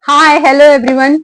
Hi hello everyone.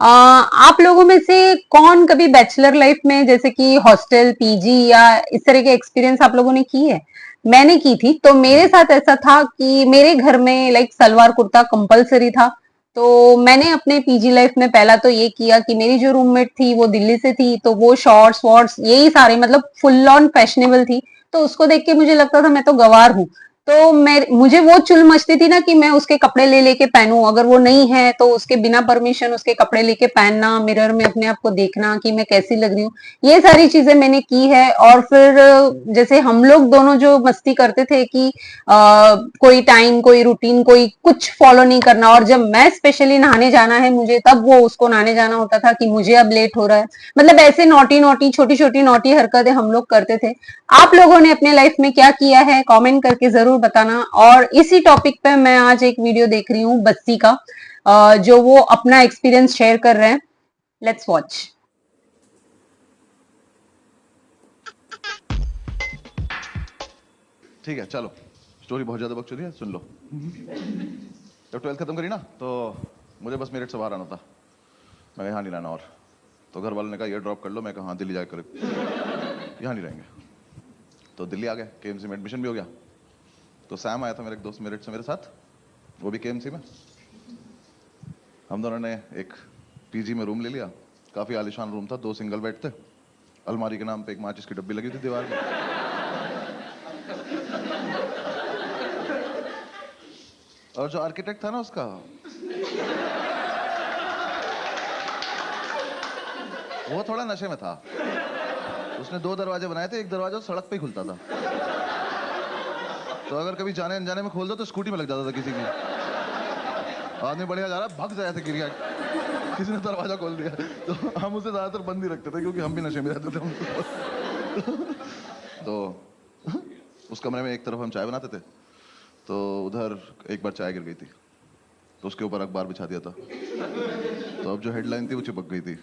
आप लोगों में से कौन कभी बैचलर लाइफ में जैसे कि हॉस्टल पीजी या इस तरह के एक्सपीरियंस आप लोगों ने की है? मैंने की थी। तो मेरे साथ ऐसा था कि मेरे घर में लाइक सलवार कुर्ता कंपलसरी था। तो मैंने अपने पीजी लाइफ में पहला तो ये किया कि मेरी जो रूममेट थी वो दिल्ली से थी, तो वो शॉर्ट्स वॉर्ट्स यही सारे मतलब फुल ऑन फैशनेबल थी। तो उसको देख के मुझे लगता था मैं तो गवार हूँ। तो मैं मुझे वो चुल मचती थी ना कि मैं उसके कपड़े ले लेके पहनूं, अगर वो नहीं है तो उसके बिना परमिशन उसके कपड़े लेके पहनना, मिरर में अपने आप को देखना कि मैं कैसी लग रही हूँ। ये सारी चीजें मैंने की है। और फिर जैसे हम लोग दोनों जो मस्ती करते थे कि कोई टाइम कोई रूटीन कोई कुछ फॉलो नहीं करना, और जब मैं स्पेशली नहाने जाना है मुझे, तब वो उसको नहाने जाना होता था कि मुझे अब लेट हो रहा है। मतलब ऐसे नोटी नोटी छोटी छोटी नोटी हरकतें हम लोग करते थे। आप लोगों ने अपने लाइफ में क्या किया है कमेंट करके जरूर बताना। और इसी टॉपिक पे मैं आज एक वीडियो देख रही हूँ बस्सी का, जो वो अपना एक्सपीरियंस शेयर कर रहे हैं। Let's watch. ठीक है, चलो। स्टोरी बहुत ज़्यादा बकचोदी है, सुन लो। जब 12th खत्म करी ना, तो मुझे बस मेरिट से बाहर आना था। मैं यहाँ नहीं रहना। और तो घर वालों ने कहा ये ड्रॉप कर लो। मैं कहा हाँ, दिल्ली जाकर यहाँ नहीं रहेंगे। तो दिल्ली आ गए। केएमसी में एडमिशन भी हो गया। तो सैम आया था, मेरे एक दोस्त मेरिट से मेरे साथ, वो भी केएमसी में। हम दोनों ने एक पीजी में रूम ले लिया। काफ़ी आलिशान रूम था, 2 सिंगल बेड थे। अलमारी के नाम पे एक माचिस की डब्बी लगी थी दीवार में। और जो आर्किटेक्ट था ना उसका, वो थोड़ा नशे में था। उसने 2 दरवाजे बनाए थे, एक दरवाजा सड़क पे ही खुलता था। तो अगर कभी जाने अनजाने में खोल दो तो स्कूटी में लग जाता था किसी की। आदमी बढ़िया जा रहा, भग जाया था, गिर गया, किसी ने दरवाजा खोल दिया। तो हम उसे ज्यादातर बंद ही रखते थे, क्योंकि हम भी नशे में रहते थे। तो उस कमरे में एक तरफ हम चाय बनाते थे, तो उधर एक बार चाय गिर गई थी, तो उसके ऊपर अखबार बिछा दिया था। तो अब जो हेडलाइन थी वो चिपक गई थी।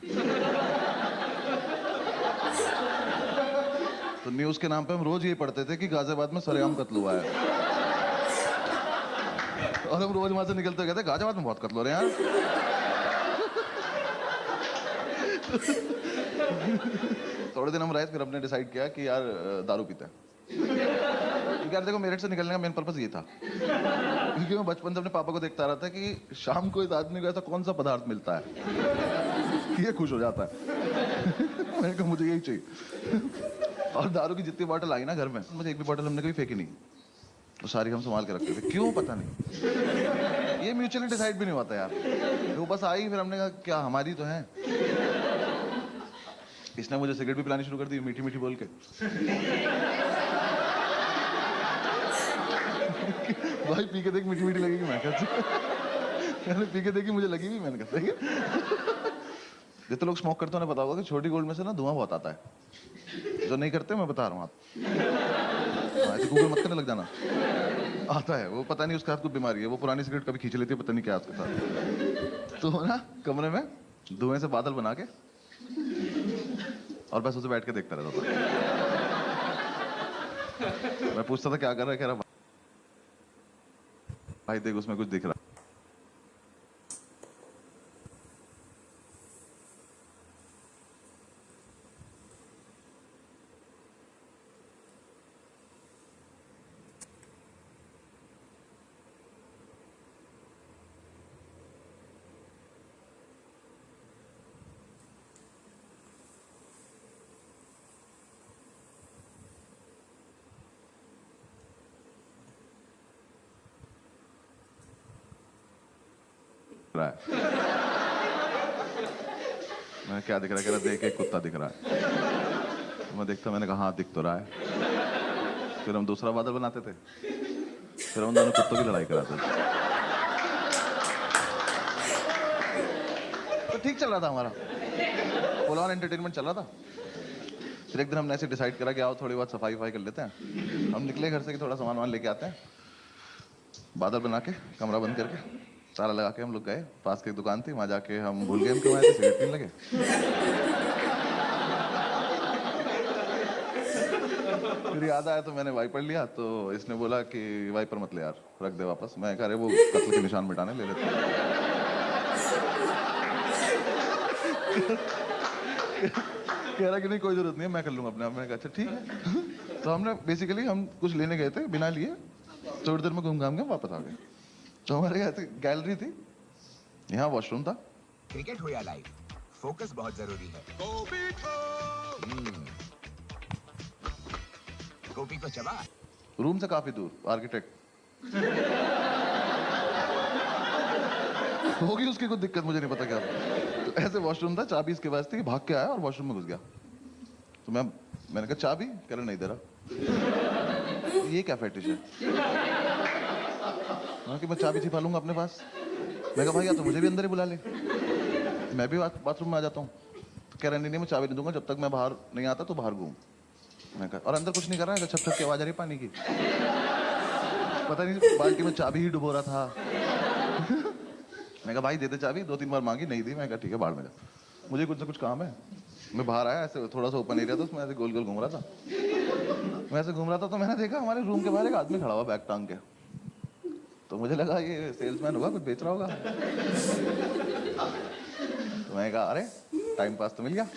तो न्यूज के नाम पे हम रोज ये पढ़ते थे कि गाजियाबाद में सरेआम कत्ल हुआ है। और हम रोज वहां से निकलते कहते गाजियाबाद में बहुत कत्ल हो रहे हैं यार। थोड़े दिन हम रहे, फिर हमने डिसाइड किया कि यार दारू पीते हैं। क्योंकि यार देखो, मेरठ से निकलने का मेन पर्पस ये था, क्योंकि मैं बचपन से अपने पापा को देखता रहा था कि शाम को इस आदमी को ऐसा कौन सा पदार्थ मिलता है कि ये खुश हो जाता है। मैंने कहा मुझे यही चाहिए। और दारू की जितनी बॉटल आई ना घर में, मुझे एक भी बॉटल हमने कभी फेंकी नहीं। वो सारी हम संभाल के रखते थे। क्यों पता नहीं, ये म्यूचुअली डिसाइड भी नहीं होता यार। वो बस आई, फिर हमने कहा क्या हमारी तो है। इसने मुझे सिगरेट भी पिलानी शुरू कर दी, मीठी मीठी बोल के। भाई पी के देख, मीठी मीठी लगेगी। मैं कहते पी के देखी, मुझे लगी भी। मैंने कहते जितने लोग स्मोक करते हैं उन्हें पता होगा कि छोटी गोल्ड में से ना धुआं बहुत आता है। जो नहीं करते मैं बता रहा हूँ आप, ऐसे गूगल मत करने लग जाना। आता है वो, पता नहीं उसके हाथ को बीमारी है, वो पुरानी सिगरेट कभी खींच लेती है, पता नहीं क्या उसके साथ। तो ना कमरे में धुएं से बादल बना के, और बस उसे बैठ के देखता रहता था। मैं पूछता था क्या कर रहा है, कह रहा भाई देख उसमें कुछ दिख रहा है। मैं क्या दिख रहा है, कह रहा देख एक कुत्ता दिख रहा है। मैं देखता, मैंने कहा हाँ दिख तो रहा है। फिर हम दूसरा बादल बनाते थे, फिर हम दोनों कुत्तों की लड़ाई कराते थे। तो ठीक चल रहा था हमारा, फुल ऑन एंटरटेनमेंट चल रहा था। फिर एक दिन हमने ऐसे डिसाइड करा कि आओ थोड़ी बहुत सफाई वफाई कर लेते हैं। हम निकले घर से कि थोड़ा सामान वामान लेके आते हैं। बादल बना के, कमरा बंद करके, ताला लगा के हम लोग गए। पास की एक दुकान थी, वहां जाके हम भूल गए हम क्यों आए थे, सिगरेट पीने लगे। फिर याद आया तो मैंने वाइपर लिया, तो इसने बोला कि वाइपर मत ले यार, रख दे वापस। मैं कह रहे वो कत्ल के निशान मिटाने ले लेते। कह रहा कि नहीं कोई जरूरत नहीं है, मैं कर लूंगा अपने आप। मैंने कहा अच्छा ठीक है। तो हमने बेसिकली हम कुछ लेने गए थे, बिना लिए थोड़ी देर में घूम घाम के वापस आ गए। तो हमारे यहाँ गैलरी थी, यहाँ वॉशरूम था। क्रिकेट हो या लाइफ, फोकस बहुत जरूरी है। कॉपी को चबा। रूम से काफी दूर, आर्किटेक्ट होगी उसकी कुछ दिक्कत, मुझे नहीं पता क्या। तो ऐसे वॉशरूम था, चाबी इसके पास थी, भाग के आया और वॉशरूम में घुस गया। तो मैंने कहा चाबी, कह रहा नहीं दे रहा। ये क्या फेटिश है? कि मैं चाबी छिपा लूंगा अपने पास। मैं कहा भाई या तो मुझे भी अंदर ही बुला ले, मैं भी बाथरूम में आ जाता हूँ। तो कह रहा नहीं मैं चाबी नहीं दूंगा जब तक मैं बाहर नहीं आता, तो बाहर घूम। मैं कहा और अंदर कुछ नहीं कर रहा है, छप छप की आवाज आ रही पानी की। पता नहीं बाल्टी में चाबी ही डुबो रहा था। मैं कहा भाई दे दे चाबी, 2-3 बार मांगी, नहीं दी। मैं कहा ठीक है बाहर में जा, मुझे कुछ ना कुछ काम है। मैं बाहर आया, ऐसे थोड़ा सा ओपन एरिया था, उसमें ऐसे गोल गोल घूम रहा था। मैं ऐसे घूम रहा था तो मैंने देखा हमारे रूम के बाहर एक आदमी खड़ा हुआ बैग टांग के। तो मुझे लगा ये सेल्समैन होगा, कुछ बेच रहा होगा। तो मैंने कहा अरे टाइम पास तो मिल गया,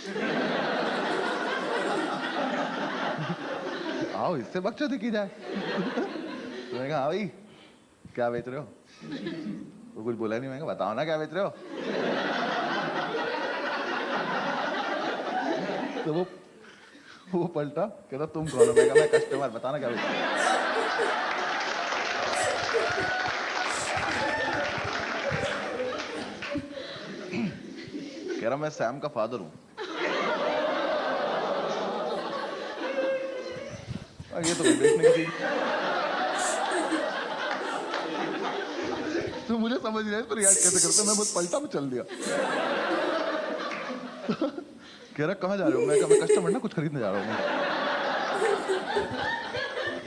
आओ इससे बकचोदी की जाए। तो मैंने कहा हाँ भाई क्या बेच रहे हो? वो कुछ बोला नहीं। मैंने कहा बताओ ना क्या बेच रहे हो? तो वो पलटा, कह रहा तुम कौन हो? मैं कहा मैं कस्टमर, बताना क्या बेच रहे हो? कह रहा मैं सैम का फादर हूं। ये तो देखने की। तो मुझे समझ नहीं आया तो रिएक्ट कैसे करते, मैं बस पलटा में चल दिया। कह रहा कहाँ जा रहे हो? मैं कहा मैं कस्टमर ना, कुछ खरीदने जा रहा हूँ।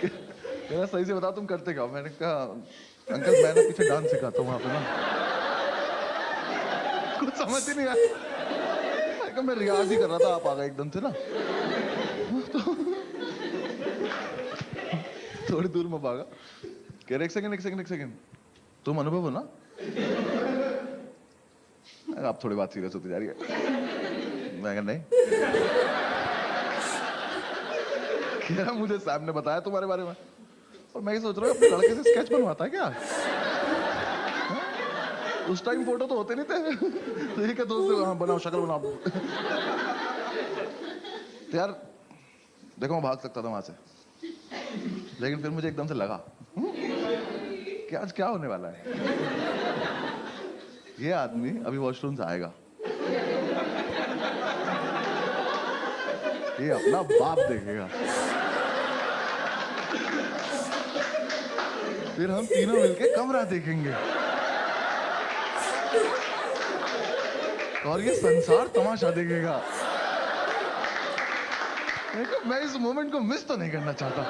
कह रहा सही से बताओ तुम करते क्या हो? मैंने कहा अंकल मैं ना पीछे डांस सिखाता हूँ वहां पे ना। कुछ समझ ही नहीं आया। मैं रियाज ही कर रहा था, आप आ गए एकदम से ना। तो थोड़ी दूर में भागा। कह रहे एक सेकंड तुम अनुभव हो ना? आप थोड़ी बात सीरियस होती जा रही है। मैं कहा नहीं। कह रहा मुझे सैम ने बताया तुम्हारे बारे में। और मैं ये सोच रहा हूँ अपने लड़के से स्केच बनवाता है क्या? उस टाइम फोटो तो होते नहीं थे। तो ये क्या दोस्त हाँ बनाओ, शक्ल बनाओ। तो यार देखो मैं भाग सकता था वहां से, लेकिन फिर मुझे एकदम से लगा कि आज क्या होने वाला है। ये आदमी अभी वॉशरूम से आएगा, ये अपना बाप देखेगा, फिर हम तीनों मिलके कमरा देखेंगे और ये संसार तमाशा देखेगा। मैं इस मोमेंट को मिस तो नहीं करना चाहता।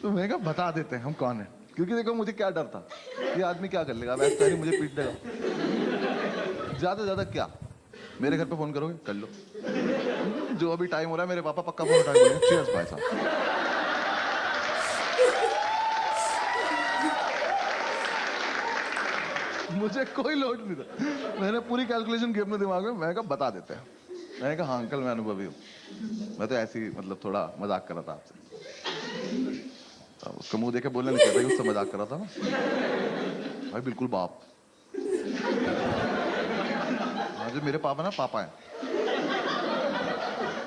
तो मैं कहा बता देते हैं हम कौन है, क्योंकि देखो मुझे क्या डर था, ये आदमी क्या कर लेगा, वैसे ही मुझे पीट देगा। ज्यादा से ज्यादा क्या मेरे घर पे फोन करोगे, कर लो। जो अभी टाइम हो रहा है मेरे पापा पक्का फोन उठा के बोलेंगे चीयर्स भाई साहब। मुझे कोई लोड नहीं था, मैंने पूरी कैलकुलेशन की अपने दिमाग में। मैं कहा बता देते हैं। मैंने कहा हाँ अंकल मैं अनुभवी हूँ, मैं तो ऐसी मतलब थोड़ा मजाक कर रहा था आपसे। तो उसका मुंह देखे बोलने नहीं चाहता, उससे मजाक कर रहा था ना भाई, बिल्कुल बाप। हाँ जो मेरे पापा ना पापा है,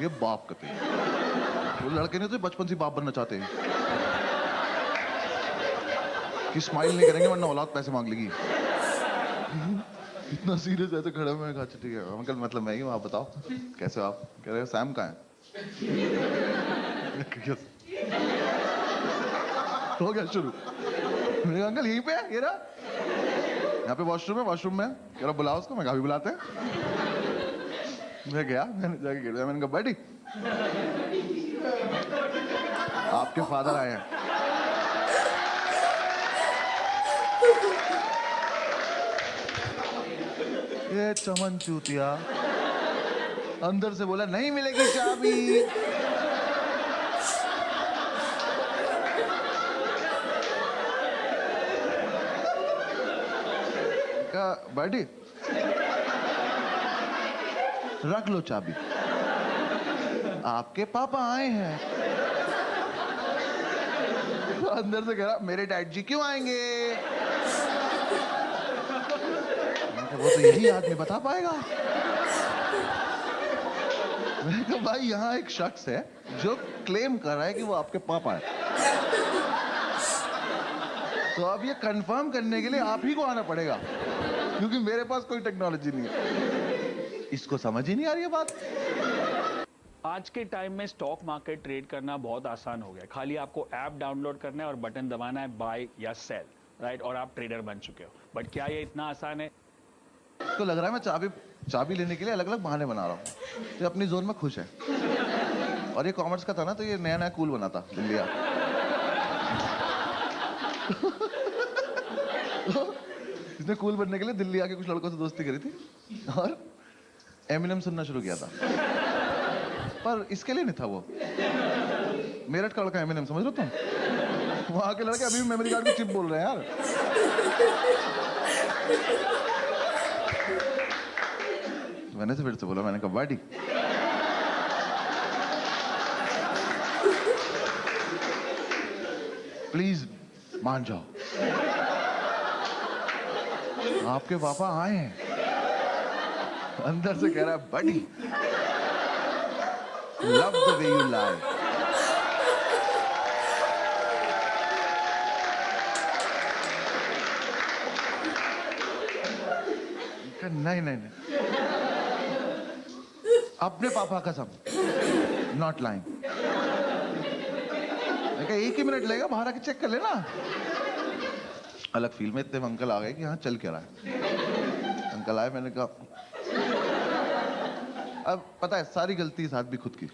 ये बाप कहते हैं। वो लड़के नहीं तो बचपन से बाप बनना चाहते हैं कि स्माइल नहीं करेंगे वरना औलाद पैसे मांग लेगी। इतना सीरियस ऐसे खड़ा। मैं कहा ठीक है अंकल मतलब मैं ही हूँ, आप बताओ कैसे हो आप? कह रहे सैम कहाँ है? हो गया शुरू। मैंने कहा अंकल यहीं पे है, ये रहा यहाँ पे वॉशरूम है, वॉशरूम में। कह रहा बुलाओ उसको। मैं कहा भी बुलाते हैं। मैं गया, मैंने जाके गिर दिया। मैंने कहा बैठी आपके फादर आए हैं। ये चमन चूतिया अंदर से बोला नहीं मिलेगी चाबी। बैठी रख लो चाबी, आपके पापा आए हैं। तो अंदर से कह रहा मेरे डैड जी क्यों आएंगे? वो तो यही आदमी बता पाएगा। मैंने कहा भाई यहाँ एक शख्स है जो क्लेम कर रहा है कि वो आपके पापा है, तो अब ये कंफर्म करने के लिए आप ही को आना पड़ेगा, क्योंकि मेरे पास कोई टेक्नोलॉजी नहीं है। इसको समझ ही नहीं आ रही है बात। आज के टाइम में स्टॉक मार्केट ट्रेड करना बहुत आसान हो गया। खाली आपको ऐप डाउनलोड करना है और बटन दबाना है बाय या सेल, राइट, और आप ट्रेडर बन चुके हो। बट क्या ये इतना आसान है? तो लग रहा है मैं चाबी लेने के लिए अलग अलग बहाने बना रहा हूँ। तो अपनी जोन में खुश है। और ये कॉमर्स का था ना, तो ये नया नया कूल बना था दिल्ली। इसने कूल बनने के लिए दिल्ली आके कुछ लड़कों से दोस्ती करी थी और एमिनेम सुनना शुरू किया था। पर इसके लिए नहीं था वो। मेरठ का लड़का एमिनेम, समझ रहे हो तुम? वहां के लड़के अभी भी मेमोरी कार्ड की चिप बोल रहे हैं यार। मैंने से फिर से बोला, मैंने कहा वाडी, प्लीज मान जाओ, आपके पापा आए हैं। अंदर से कह रहा है buddy, love the way you lie. नहीं नहीं नहीं, अपने पापा कसम, नॉट लाइंग। एक ही मिनट लगेगा, बाहर आके चेक कर लेना। अलग फील में इतने अंकल आ गए कि हाँ चल क्या रहा है। अंकल आए, मैंने कहा अब पता है सारी गलती इस आदमी खुद की,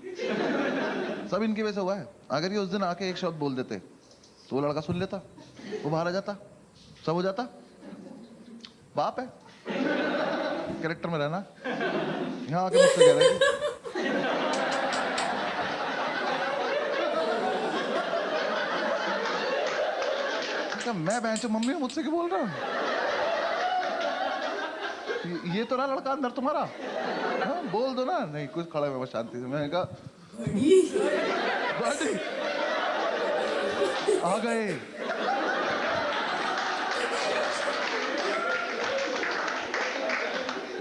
सब इनकी वजह से हुआ है। अगर ये उस दिन आके एक शब्द बोल देते तो वो लड़का सुन लेता, वो बाहर आ जाता, सब हो जाता। बाप है, कैरेक्टर में रहना। यहाँ आके मुझसे कह रहे हैं मैं बहन से मम्मी मुझसे क्यों बोल रहा हूँ? ये तो ना लड़का अंदर तुम्हारा, हाँ बोल दो ना। नहीं कुछ खड़ा है बस शांति से। मैंने कहा आ गए।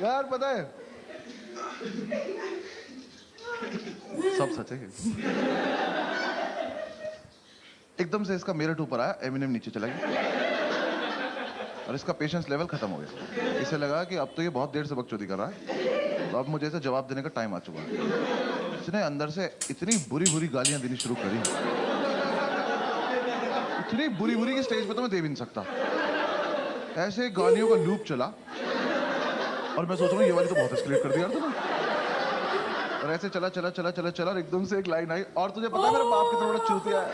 यार पता है सब सच है। एकदम से इसका मेरठ ऊपर आया, एमिनेम नीचे चला गया और इसका पेशेंस लेवल खत्म हो गया। इसे लगा कि अब तो ये बहुत देर से बकचोदी कर रहा है, तो अब मुझे इसे जवाब देने का टाइम आ चुका है। इसने अंदर से इतनी बुरी बुरी गालियां देनी शुरू करी, इतनी बुरी बुरी की स्टेज पे तो मैं दे भी नहीं सकता। ऐसे गालियों का लूप चला और मैं सोच रहा हूँ ये वाली तो बहुत एस्केलेट कर दिया यार तूने। और ऐसे चला चला चला चला चला और एकदम से एक लाइन आई, और तुझे पता है मेरे बाप कितना बड़ा चूतिया है।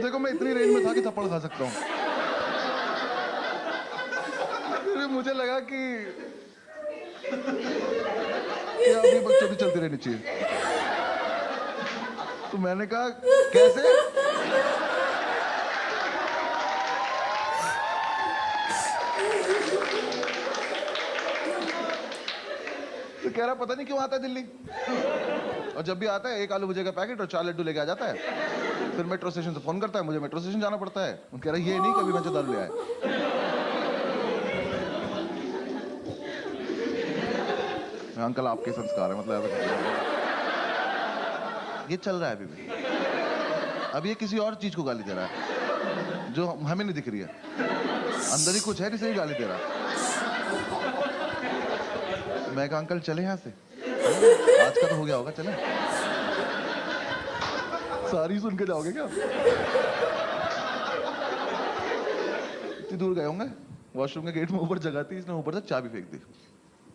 देखो मैं इतनी रेंज में था कि थप्पड़ खा सकता हूँ। फिर मुझे लगा कि अभी बच्चों भी चलती रहनी चाहिए। तो मैंने कहा कैसे? तो कह रहा पता नहीं क्यों आता है दिल्ली, और जब भी आता है एक आलू भुजिया का पैकेट और 4 लड्डू लेके आ जाता है। फिर मेट्रो स्टेशन से फोन करता है, मुझे मेट्रो स्टेशन जाना पड़ता है। वो कह रहा ये नहीं कभी मैं दारू ले आया। अंकल आपके संस्कार है, मतलब ये चल रहा है अभी भी। अब ये किसी और चीज को गाली दे रहा है जो हमें नहीं दिख रही है। अंदर ही कुछ है जिसे ही गाली दे रहा है। मैं कहा अंकल चले यहाँ से, आज का तो हो गया होगा, चले। सारी सुन के जाओगे क्या? इतनी दूर गए होंगे, वॉशरूम के गेट में ऊपर जगह थी, इसने ऊपर से चाबी फेंक दी।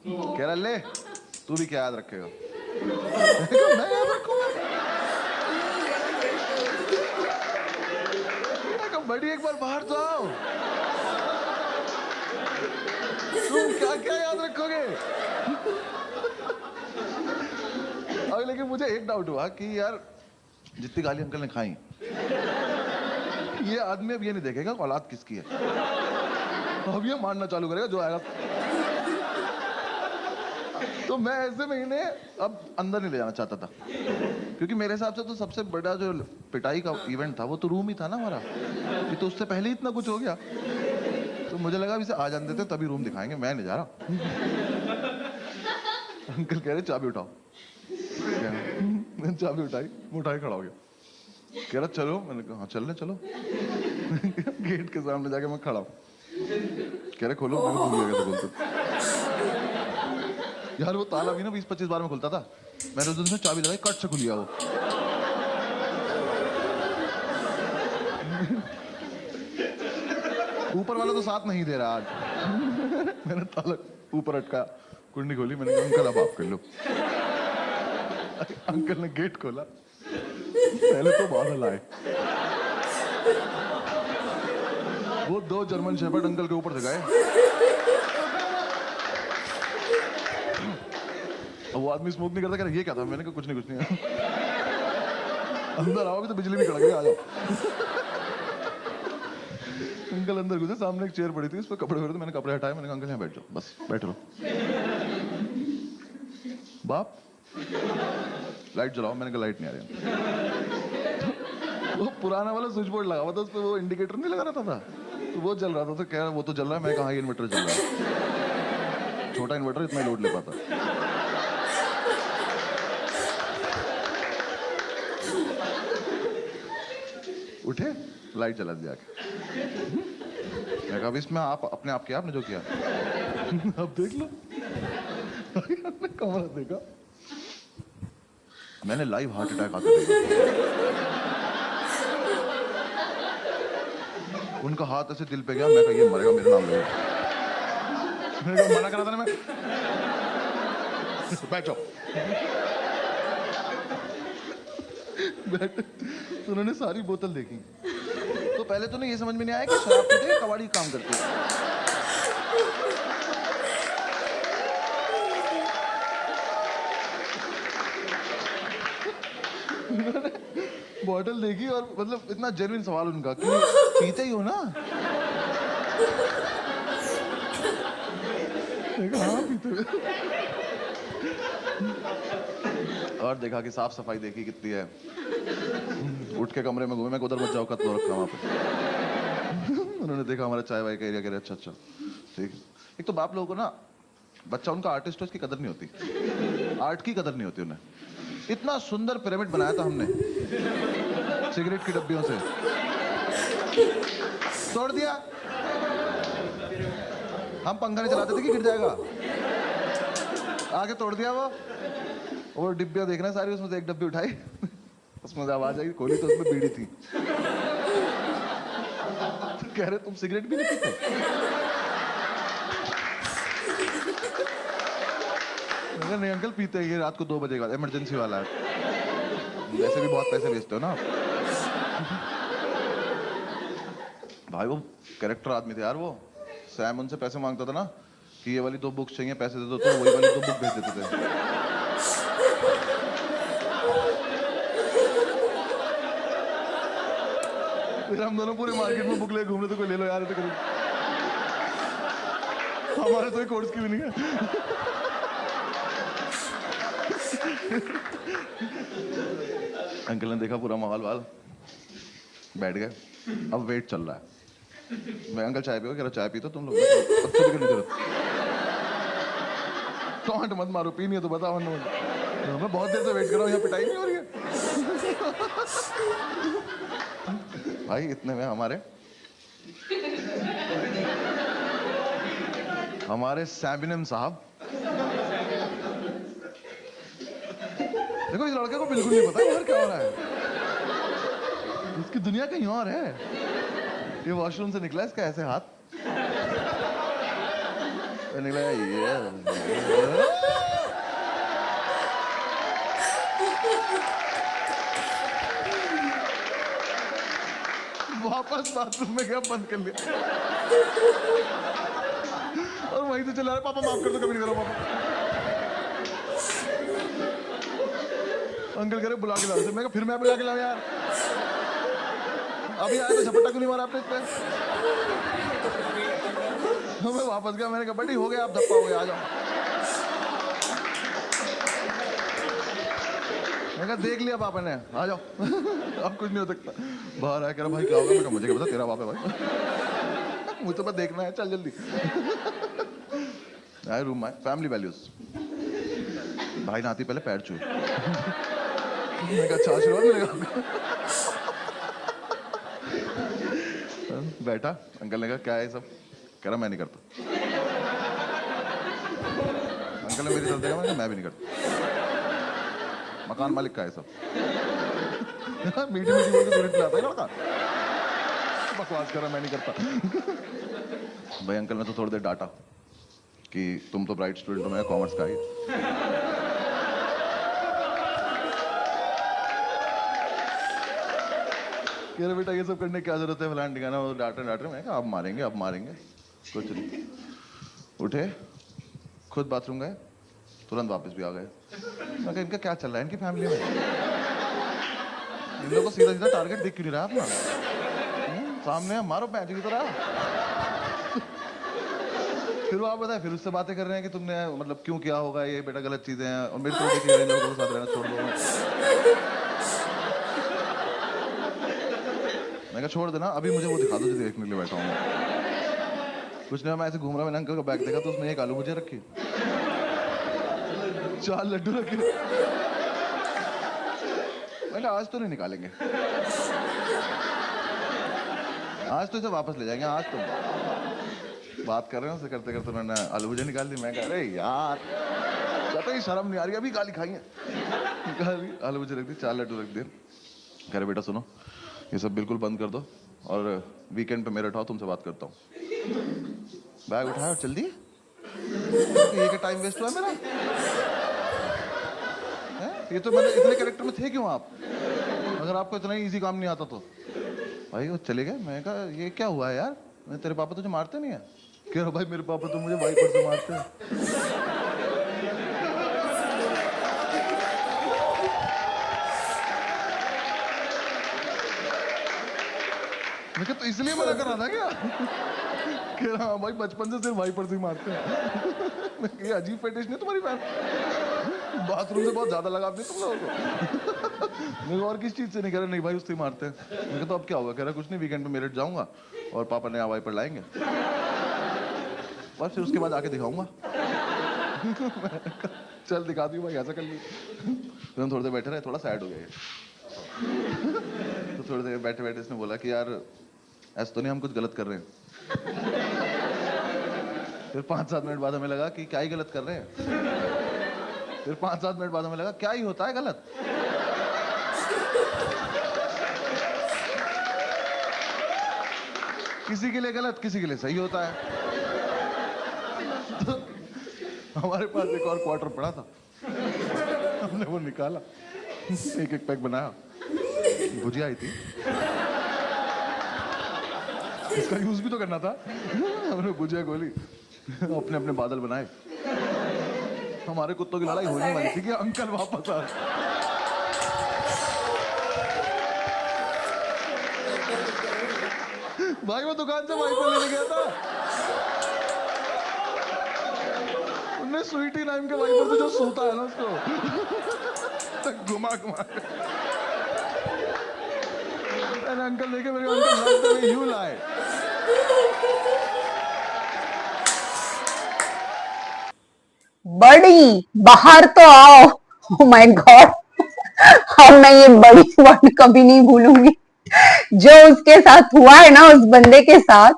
कह रहा ले तू भी क्या याद रखेगा? मैं याद रखूंगा? बड़ी एक बार बाहर तो आओ, तुम क्या क्या याद रखोगे? अगले लेकिन मुझे एक डाउट हुआ कि यार जितनी गाली अंकल ने खाई, ये आदमी अब ये नहीं देखेगा औलाद किसकी है, अब ये मारना चालू करेगा जो आएगा। तो मैं ऐसे महीने अब अंदर नहीं ले जाना चाहता था, क्योंकि मेरे हिसाब से तो सबसे बड़ा जो पिटाई का इवेंट था वो तो रूम ही था ना हमारा, ये तो उससे पहले ही इतना कुछ हो गया। तो मुझे लगा इसे आ जाने देते तभी रूम दिखाएंगे, मैं नहीं जा रहा। अंकल कह रहे चाबी उठाओ, मैंने चाबी उठाई, मैं उठा के खड़ा हो गया। कह रहा चलो, मैंने कहा हाँ चलने चलो। गेट के सामने जाके मैं खड़ा हूँ, कह रहे खोलो, मैंने भूल गया कैसे बोलते। यार वो ताला भी ना 20-25 बार में खुलता था, मैंने उस दिन चाबी लगाई, कट से खुल गया वो। ऊपर वाला तो साथ नहीं दे रहा आज। मैंने ताला ऊपर अटका, कुंडी खोली, मैंने कहा अंकल अब आप कर लो। अंकल ने गेट खोला, पहले तो बादल आए, वो 2 जर्मन शेफर्ड अंकल के ऊपर से गए। वो आदमी स्मोक नहीं करता, कह रहा ये क्या था, मैंने कहा कुछ नहीं अंदर आओ, अभी तो बिजली भी कड़क गई, आ जाओ। अंकल अंदर घुसे, सामने एक चेयर पड़ी थी, उस पर कपड़े भरे थे, मैंने कपड़े हटाए, मैंने कहा अंकल यहाँ बैठ जाओ, बस बैठ लो। बाप लाइट जलाओ, मैंने कहा लाइट नहीं आ रही। वो पुराना वाला स्विच बोर्ड लगा हुआ था, उस पर वो इंडिकेटर नहीं लगा रहता था, तो वो जल रहा था। तो कह रहा वो तो जल रहा है, मैं कहा इन्वर्टर जल रहा है, छोटा इन्वर्टर इतना लोड ले पाता। उठे, लाइट जला दिया। मैं कहा इसमें आप अपने आप किया, आपने जो किया। अब देख लो। कमरा देखा, मैंने लाइव हार्ट अटैक आते देखा। उनका हाथ ऐसे दिल पे गया, मैं कहा ये मरेगा, मेरा नाम लेगा। मैंने कहा मना करा था ना मैं, बैठ जाओ। बैठ। तो उन्होंने सारी बोतल देखी, तो पहले तो नहीं ये समझ में नहीं आया कि शराब पीते कबाड़ी काम करते हैं। बॉटल देखी और मतलब इतना जेन्युइन सवाल उनका कि पीते ही हो ना। हाँ पीते हो। और देखा कि साफ सफाई देखी कितनी है। उठ के कमरे में घूमे, मैं उधर मत जाओ, कत रखा वहां पे। उन्होंने देखा हमारा चाय वाय का एरिया, कह रहे अच्छा अच्छा ठीक। एक तो बाप लोगों को ना, बच्चा उनका आर्टिस्ट है, उसकी कदर नहीं होती, आर्ट की कदर नहीं होती उन्हें। इतना सुंदर पिरामिड बनाया था हमने सिगरेट की डब्बियों से, तोड़ दिया। हम पंखा नहीं चलाते थे कि गिर जाएगा, आगे तोड़ दिया वो डिब्बियां देखना सारी, उसमें से एक डब्बी उठाई, उसमें से आवाज आई, खोली तो उसमें बीड़ी थी। तो कह रहे तुम सिगरेट भी नहीं पीते? नहीं अंकल पीते हैं, ये रात को 2 बजे का इमरजेंसी वाला है। वैसे भी बहुत पैसे बेचते हो ना भाई। वो कैरेक्टर आदमी थे यार वो। सैम उनसे पैसे मांगता था ना कि ये वाली 2 बुक्स चाहिए, पैसे दे दो, तो वही वाली 2 बुक भेज देते थे। फिर हम दोनों पूरे मार्केट में बुक ले घूम रहे थे, कोई ले लो यार, तो करीब हमारे तो कोर्स की भी नहीं है। अंकल ने देखा पूरा माहौल वाल, बैठ गए। अब वेट चल रहा है। मैं अंकल चाय पियो, कह रहा चाय पी तो तुम लोग, टोंट मत मारो, पी नहीं है तो बताओ। मैं बहुत देर से वेट कर रहा हूँ, यहाँ पिटाई नहीं हो रही है। भाई इतने में हमारे सैबिनम साहब, देखो इस लड़के को बिल्कुल नहीं पता बाहर क्या हो रहा है, इसकी दुनिया कहीं और है। ये वॉशरूम से निकला, इसका ऐसे हाथ निकला, ये वापस बाथरूम में गया, बंद कर लिया और वहीं से चला रहा, पापा माफ कर दो, कभी नहीं करो पापा। अंकल कह रहे बुला के लाओ इसे। मैं कहा फिर मैं बुला के लाऊं यार, अभी आया तो झपट्टा क्यों नहीं मारा आपने इस पे? तो मैं वापस गया, मैंने कहा बड़ी हो गया, आप धप्पा हो गए, आ जाओ। मैं कहा देख लिया पापा ने, आ जाओ। अब कुछ नहीं हो सकता। बाहर आया, कह रहा भाई क्या होगा? मैं कहा मुझे क्या पता, तेरा बाप है भाई। मुझे तो बस देखना है, चल जल्दी। आए रूम में, फैमिली वैल्यूज। भाई नहाती पहले पैर छू। मैं कहा अच्छा आशीर्वाद मिलेगा। बैठा, अंकल ने कहा क्या है सब? कह रहा मैं नहीं करता। अंकल ने मेरी तरफ देखा, मैं भी नहीं करता। मकान मालिक का है सब। मीठी मीठी बोल के दूरी पिलाता है लड़का। बकवास कर रहा, मैं नहीं करता। भाई अंकल ने तो थोड़ी देर डांटा कि तुम तो ब्राइट स्टूडेंट हो, मैं कॉमर्स का ही। कह रहे बेटा ये सब करने की क्या जरूरत है, फलान ठिकाना, वो डांटे। मैं कहा अब मारेंगे, अब मारेंगे, कुछ नहीं। उठे, खुद बाथरूम गए, तुरंत वापस भी आ गए। मैं कहा इनका क्या चल रहा है इनकी फैमिली में? इन लोगों को सीधा सीधा टारगेट दिख क्यों नहीं रहा अपना? सामने मारो पैंच की तरह। फिर वो आप बताए, फिर उससे बातें कर रहे हैं कि तुमने मतलब क्यों किया होगा ये, बेटा गलत चीजें हैं, और मेरी तो इन लोगों के साथ रहना छोड़ दो। मैं कहा छोड़ देना, अभी मुझे वो दिखा दो जो देखने के लिए बैठा हूँ। कुछ नहीं, मैं ऐसे घूम रहा, मैंने अंकल का बैग देखा तो उसमें एक आलू भुजिया रखी, 4 लड्डू रखे। मैंने आज तो नहीं निकालेंगे, आज तो इसे वापस ले जाएंगे। आज तो बात कर रहे हैं उससे, करते करते उन्होंने आलू भुजिया निकाल दी। मैं कह अरे यार कहते ही शर्म नहीं आ रही, अभी गाली खाई है। आलू भुजिया रख दी, 4 लड्डू रख दिए। कह रहे बेटा सुनो, ये सब बिल्कुल बंद कर दो और वीकेंड पे मेरे उठाओ, तुमसे बात करता हूँ। बैग उठाया और चल दिए। ये क्या टाइम वेस्ट हुआ मेरा? ये तो मैंने इतने कैरेक्टर में थे क्यों आप? अगर आपको इतना ही इजी काम नहीं आता तो भाई वो चले गए। मैं कहा ये क्या हुआ है यार? तेरे पापा तुझे मारते नहीं है? कह रहा भाई मेरे पापा तो मुझे वाइपर से मारते हैं। मैं कहा तो इसलिए मना कर रहा था क्या? कह रहा भाई बचपन से सिर्फ वाइपर से ही मारते हैं। मैं कहा अजीब फेटिश नहीं तुम्हारी फैन? बाथरूम से बहुत ज्यादा लगाव नहीं तुम लोगों को? मैं और किस चीज से नहीं? कह रहा नहीं भाई उससे ही मारते हैं। मैं कहा तो अब क्या होगा? कह रहा कुछ नहीं, वीकेंड पे मेरठ जाऊंगा और पापा नया वाइपर लाएंगे, बस फिर उसके बाद आके दिखाऊंगा। चल दिखा दी भाई, ऐसा कर ली। तो हम थोड़ी देर बैठे रहे, थोड़ा सैड हो गया। तो थोड़ी देर बैठे बैठे इसने बोला कि यार ऐसा तो नहीं हम कुछ गलत कर रहे हैं? फिर 5-7 मिनट बाद हमें लगा कि क्या ही गलत कर रहे हैं। फिर 5-7 मिनट बाद हमें लगा क्या ही होता है गलत। किसी के लिए गलत, किसी के लिए सही होता है। तो हमारे पास एक और क्वार्टर पड़ा था, हमने वो निकाला, एक एक पैक बनाया, भुजिया आई थी, इसका यूज भी तो करना था। हमने भुजिया खोली, अपने अपने बादल बनाए। हमारे कुत्तों की लड़ाई होने वाली थी कि अंकल वापस आ। भाई वो दुकान से वाइपर लेने गया था, उनने स्वीटी नाम के वाइपर से जो सोता है ना उसको घुमा घुमा अंकल लेके मेरे अंकल यू लाए। बड़ी बाहर तो आओ। ओ माय गॉड, अब मैं ये बड़ी वर्ड कभी नहीं भूलूंगी। जो उसके साथ हुआ है ना, उस बंदे के साथ,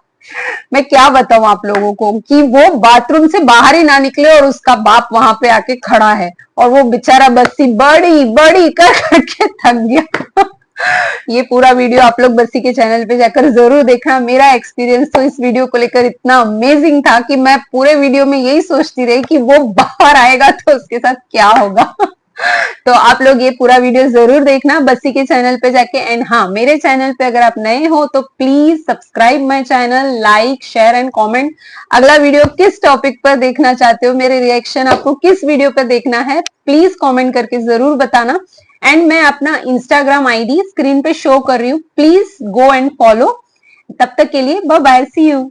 मैं क्या बताऊं आप लोगों को कि वो बाथरूम से बाहर ही ना निकले और उसका बाप वहां पे आके खड़ा है और वो बेचारा बस्सी बड़ी बड़ी कर करके थक गया। ये पूरा वीडियो आप लोग बस्सी के चैनल पे जाकर जरूर देखना। मेरा एक्सपीरियंस तो इस वीडियो को लेकर इतना अमेजिंग था कि मैं पूरे वीडियो में यही सोचती रही कि वो बाहर आएगा तो उसके साथ क्या होगा। तो आप लोग ये पूरा वीडियो जरूर देखना बस्सी के चैनल पे जाके। एंड हाँ, मेरे चैनल पे अगर आप नए हो तो please subscribe my channel, like, share and comment. अगला वीडियो किस टॉपिक पर देखना चाहते हो, मेरे रिएक्शन आपको किस वीडियो पर देखना है, प्लीज कमेंट करके जरूर बताना। एंड मैं अपना इंस्टाग्राम आईडी स्क्रीन पे शो कर रही हूँ, प्लीज गो एंड फॉलो। तब तक के लिए बाय बाय, सी यू।